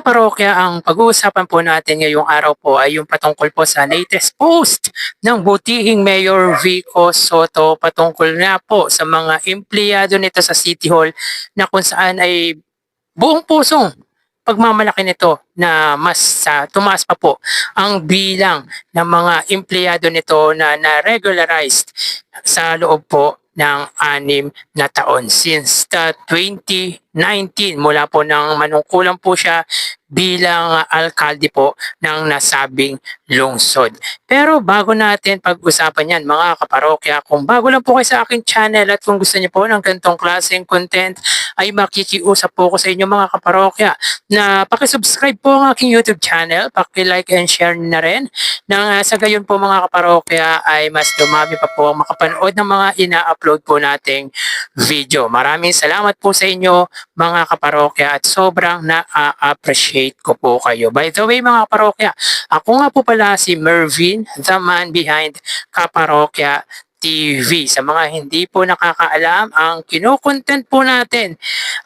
kaparokya, ang pag-uusapan po natin ngayong araw po ay yung patungkol po sa latest post ng butihing Mayor Vico Soto patungkol nga po sa mga empleyado nito sa City Hall na kung saan ay buong pusong pagmamalaki nito na mas tumaas pa po ang bilang ng mga empleyado nito na na-regularized sa loob po ng 6 na taon since 2019 mula po nang manungkulan po siya bilang alkalde po ng nasabing lungsod. Pero bago natin pag-usapan yan mga kaparokya, kung bago lang po kayo sa aking channel at kung gusto niyo po ng ganitong klaseng content ay makikiusap po ko sa inyo mga kaparokya na pakisubscribe po ang aking YouTube channel, paki-like and share na rin nang sa gayon po mga kaparokya ay mas dumami pa po ang makapanood ng mga ina-upload po nating video. Maraming salamat po sa inyo mga kaparokya at sobrang na-appreciate ko po kayo. By the way mga kaparokya, ako nga po pala si Mervin, the man behind Kaparokya TV. Sa mga hindi po nakakaalam, ang kino-content po natin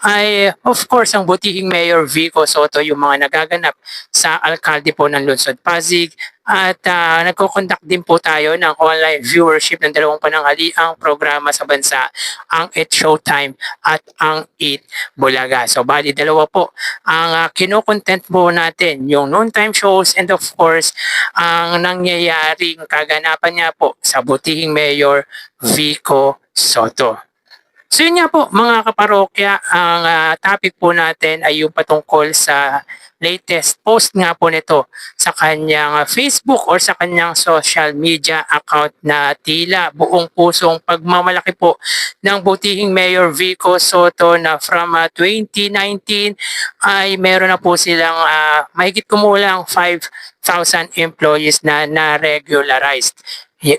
ay of course ang butihing Mayor Vico Soto, yung mga nagaganap sa alkalde po ng Lungsod Pasig at nagko-conduct din po tayo ng online viewership ng dalawang pananghaliang programa sa bansa, ang It Showtime at ang It Bulaga. So bali dalawa po ang kino-content po natin, yung noontime shows and of course ang nangyayaring kaganapan niya po sa butihing Mayor Vico Soto. So yun nga po mga kaparokya, ang topic po natin ay yung patungkol sa latest post nga po nito sa kanyang Facebook or sa kanyang social media account na tila buong pusong pagmamalaki po ng butihing Mayor Vico Soto na from 2019 ay meron na po silang mahigit kumulang 5,000 employees na na-regularized.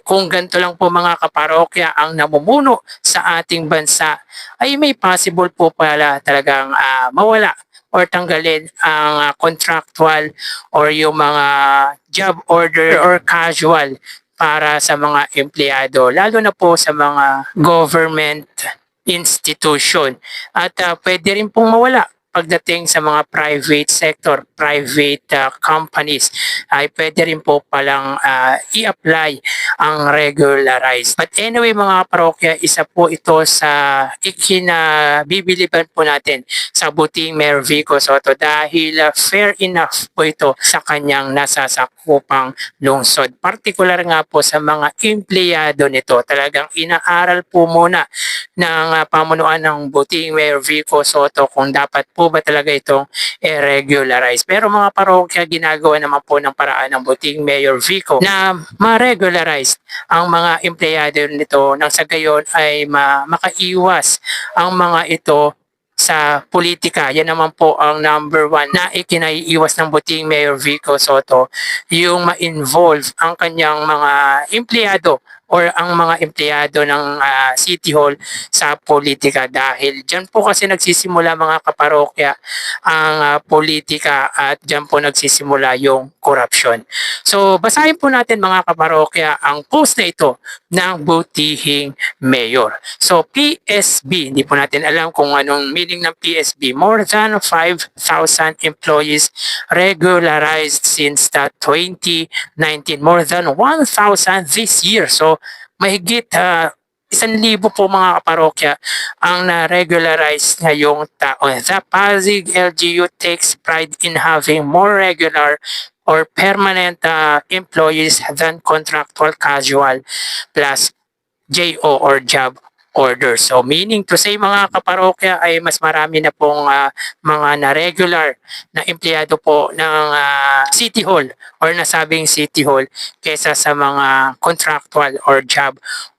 Kung ganito lang po mga kaparokya ang namumuno sa ating bansa, ay may possible po pala talagang mawala or tanggalin ang contractual or yung mga job order or casual para sa mga empleyado, lalo na po sa mga government institution. At pwede rin pong mawala pagdating sa mga private sector, private companies, ay pwede rin po palang i-apply ang regularized. But anyway mga parokya, isa po ito sa ikinabibiliban po natin sa butihing Mayor Vico Soto dahil fair enough po ito sa kanyang nasasakupang lungsod. Partikular nga po sa mga empleyado nito, talagang inaaral po muna ng pamunuan ng butihing Mayor Vico Soto kung dapat po ba talaga itong i-regularize. Pero mga parokya, ginagawa naman po ng paraan ng butihing Mayor Vico na ma-regularize ang mga empleyado nito nang sa gayon ay makaiwas ang mga ito sa politika. Yan naman po ang number one na ikinaiiwas ng butihing Mayor Vico Soto, yung ma-involve ang kanyang mga empleyado or ang mga empleyado ng City Hall sa politika, dahil dyan po kasi nagsisimula mga kaparokya ang politika at dyan po nagsisimula yung corruption. So basahin po natin mga kaparokya ang post na ito ng butihing mayor. So PSB, hindi po natin alam kung anong meaning ng PSB. More than 5,000 employees regularized since 2019. More than 1,000 this year. So mahigit 1,000 po mga kaparokya ang na-regularize ngayong taon. The Pasig LGU takes pride in having more regular or permanent employees than contractual casual plus JO or job order. So meaning to say mga kaparokya ay mas marami na pong mga na-regular na empleyado po ng City Hall or nasabing City Hall kesa sa mga contractual or job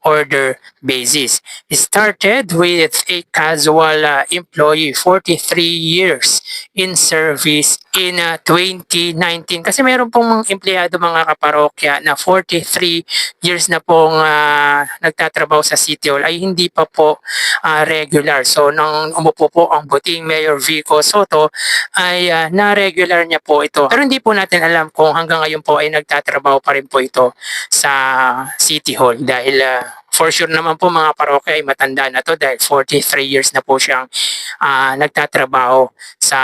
order basis. It started with a casual employee, 43 years in service in 2019. Kasi meron pong mga empleyado mga kaparokya na 43 years na pong nagtatrabaho sa City Hall ay hindi pa po regular. So nang umupo po ang butihing Mayor Vico Soto ay na-regular niya po ito. Pero hindi po natin alam kung hanggang ngayon po ay nagtatrabaho pa rin po ito sa City Hall dahil for sure naman po mga parokya ay matanda na to dahil 43 years na po siyang nagtatrabaho sa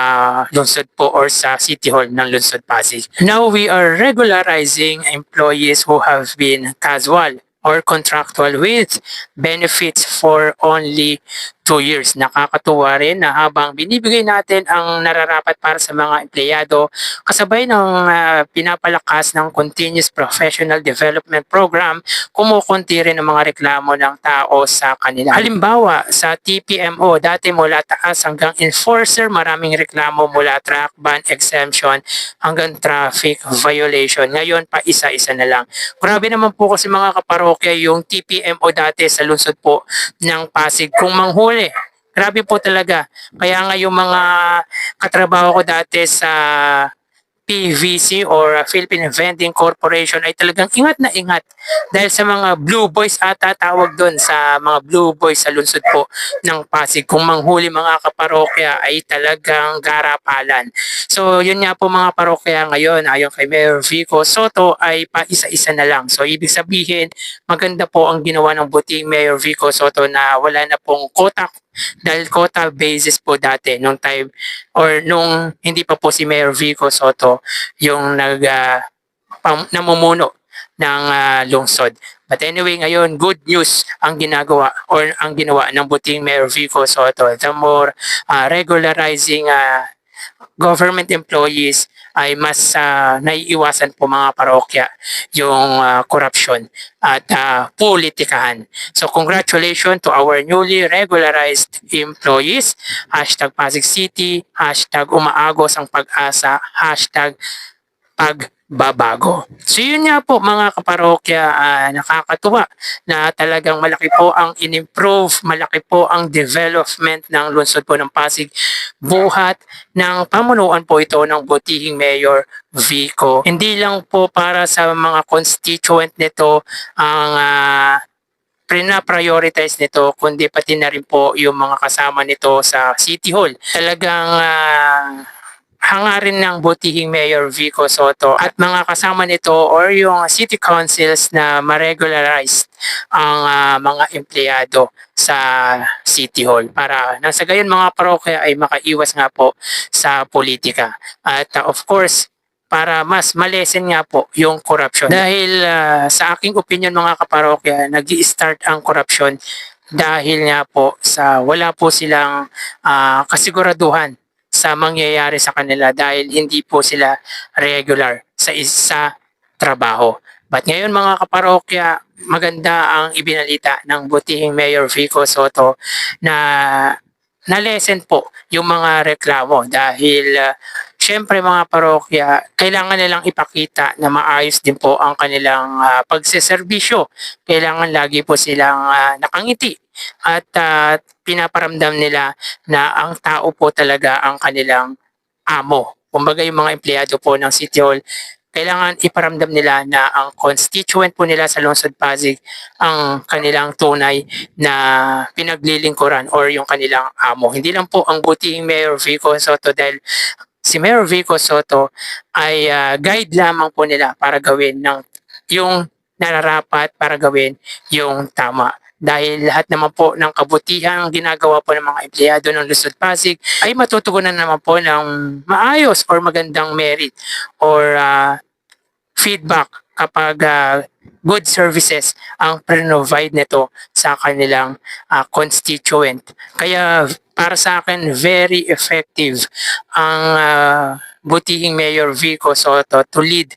lungsod po or sa City Hall ng Lungsod Pasig. Now we are regularizing employees who have been casual or contractual with benefits for only 2 years. Nakakatuwa rin na habang binibigay natin ang nararapat para sa mga empleyado, kasabay ng pinapalakas ng Continuous Professional Development Program, kumukunti rin ang mga reklamo ng tao sa kanila. Halimbawa, sa TPMO, dati mula taas hanggang enforcer, maraming reklamo mula truck ban exemption hanggang traffic violation. Ngayon pa isa-isa na lang. Grabe naman po kasi mga kaparokya yung TPMO dati sa lungsod po ng Pasig. Kung manghuli, grabe po talaga. Kaya nga yung mga katrabaho ko dati sa PVC or Philippine Vending Corporation ay talagang ingat na ingat dahil sa mga blue boys ata tawag doon, sa mga blue boys sa lungsod po ng Pasig. Kung manghuli mga kaparokya ay talagang garapalan. So yun nga po mga parokya ngayon, ayon kay Mayor Vico Soto ay pa isa-isa na lang. So ibig sabihin maganda po ang ginawa ng buting Mayor Vico Soto na wala na pong quota, dahil quota basis po dati nung time or nung hindi pa po si Mayor Vico Soto yung namumuno ng lungsod. But anyway, ngayon good news ang ginagawa or ang ginawa ng buting Mayor Vico Soto. The more regularizing government employees ay mas naiiwasan po mga parokya yung corruption at politikahan. So congratulations to our newly regularized employees. Hashtag Pasig City, hashtag umaagos ang pag-asa, hashtag pagbabago. So yun nga po mga kaparokya, nakakatuwa na talagang malaki po ang in-improve, malaki po ang development ng lungsod po ng Pasig. Buhat ng pamunuan po ito ng butihing Mayor Vico. Hindi lang po para sa mga constituent nito ang prioritize nito, kundi pati na rin po yung mga kasama nito sa City Hall. Talagang hangarin ng butihing Mayor Vico Soto at mga kasama nito or yung city councils na ma-regularize ang mga empleyado sa City Hall para nang sa gayon mga parokya ay makaiwas nga po sa politika. At of course, para mas malesen nga po yung corruption. Dahil sa aking opinion mga kaparokya, nag-i-start ang corruption dahil nga po sa wala po silang kasiguraduhan sa mangyayari sa kanila dahil hindi po sila regular sa isa trabaho. But ngayon mga kaparokya, maganda ang ibinalita ng butihing Mayor Vico Soto na na-lessen po yung mga reklamo dahil syempre mga parokya, kailangan nilang ipakita na maayos din po ang kanilang pagseserbisyo. Kailangan lagi po silang nakangiti at pinaparamdam nila na ang tao po talaga ang kanilang amo. Kumbaga yung mga empleyado po ng City Hall, kailangan iparamdam nila na ang constituent po nila sa Lungsod Pasig ang kanilang tunay na pinaglilingkuran or yung kanilang amo. Hindi lang po ang butihing Mayor Vico Soto dahil si Mayor Vico Soto ay guide lamang po nila para gawin yung nararapat, para gawin yung tama. Dahil lahat naman po ng kabutihan ang ginagawa po ng mga empleyado ng Lungsod Pasig ay matutugunan naman po ng maayos or magandang merit or feedback kapag good services ang provide nito sa kanilang constituent. Kaya para sa akin, very effective ang butihing Mayor Vico Soto to lead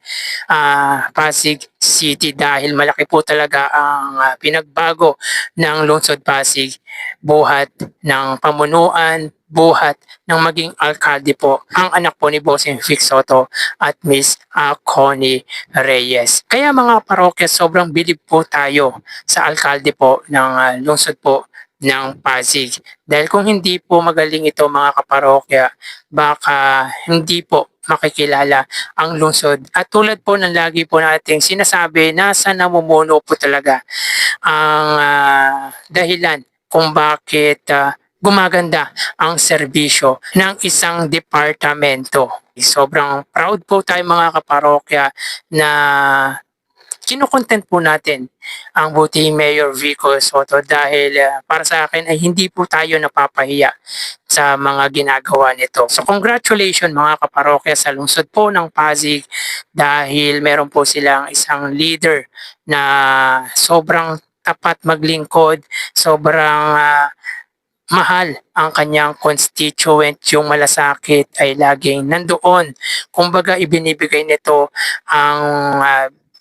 Pasig City dahil malaki po talaga ang pinagbago ng Lungsod Pasig, buhat ng pamunuan, buhat ng maging alkalde po ang anak po ni Bossing Vic Soto at Miss Connie Reyes. Kaya mga parokya, sobrang bilib po tayo sa alkalde po ng lungsod po ng Pasig. Dahil kung hindi po magaling ito mga kaparokya, baka hindi po makikilala ang lungsod. At tulad po ng lagi po nating sinasabi, nasa namumuno po talaga ang dahilan kung bakit gumaganda ang serbisyo ng isang departamento. Sobrang proud po tayo mga kaparokya na kinokontent po natin ang butihing Mayor Vico Soto dahil para sa akin ay hindi po tayo napapahiya sa mga ginagawa nito. So congratulations mga kaparokya sa lungsod po ng Pasig dahil meron po silang isang leader na sobrang tapat maglingkod, sobrang mahal ang kanyang constituent, yung malasakit ay laging nandoon. Kumbaga ibinibigay nito ang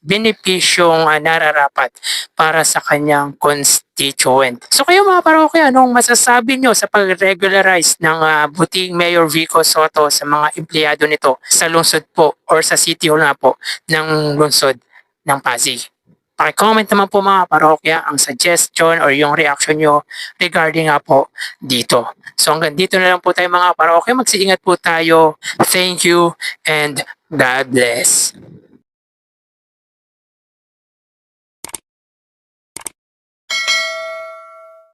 benepisyong nararapat para sa kanyang constituent. So kayo mga parokya, anong masasabi nyo sa pag-regularize ng buting Mayor Vico Soto sa mga empleyado nito sa lungsod po or sa City Hall na po ng lungsod ng Pasig? Paki-comment naman po mga parokya ang suggestion or yung reaction nyo regarding nga po dito. So hanggang dito na lang po tayo mga parokya. Magsiingat po tayo. Thank you and God bless.